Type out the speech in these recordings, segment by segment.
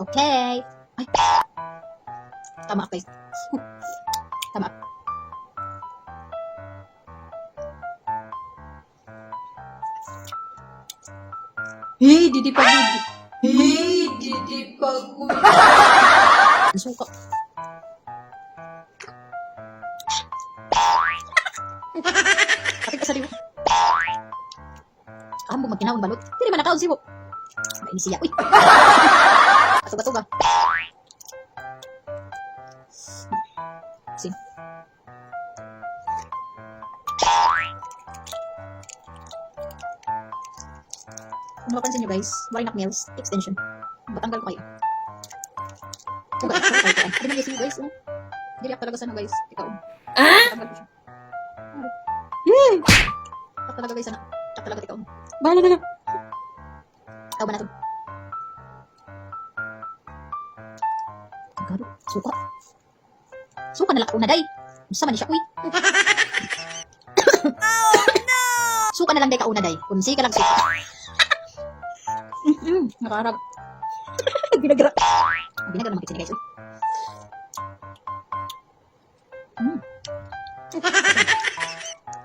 Okay. Ay. Tama, guys. Tama. Hey, Didi Pagod. Hey, Didi Pagod. Ang suka. Kapit ka sa liwa. Amo magkinawang balot. Dili man nakaon sibo. Mainis siya. Uy. Asuga-suga. Sin. Kung mapapansin nyo guys, Warinock Nails extension. Batanggal ko kayo. Uga, hindi man guys nyo guys. Dili ako talaga sana guys. Ikaw. Batanggal ko siya. Yay! Tak talaga guys sana. Tak talaga ikaw. Bahala na lang. Ikaw ba na to? Gado, suka. Suka na lang ako na day. Gusto man siya, uy. Suka na lang day kauna day. Kunsi ka lang suka. Nakarag. Binagra. Binagra naman kitsin guys.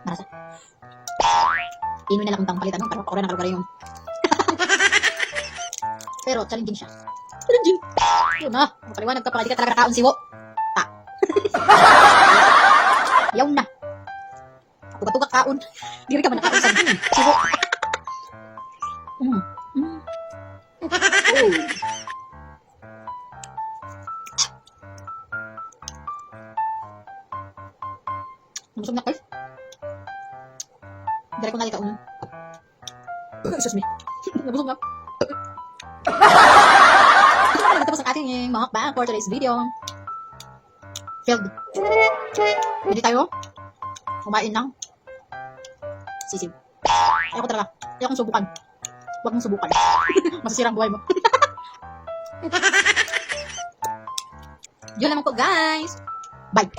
Marasa. Inuwi na lang kung pangpalitan mo. Para pakura na kalugara yung. Pero challenging siya. Challenging. Yun na. Makaliwanag ka pala. Di ka talaga nakaon siwo. Ta. Yaw na. Tugat-tugat kaon. Di rin ka man nakaon sa siwo. Oh. Nabusog na guys. Dari ko na ikaw. Excuse me. Nabusog na. Tapos ang ating mukbang for today's video. Filled. Hindi tayo kumain ng sisiw. Ayoko talaga. Ayoko subukan. Huwag mong subukan. Masasira ang buhay mo. Yun naman po guys. Bye.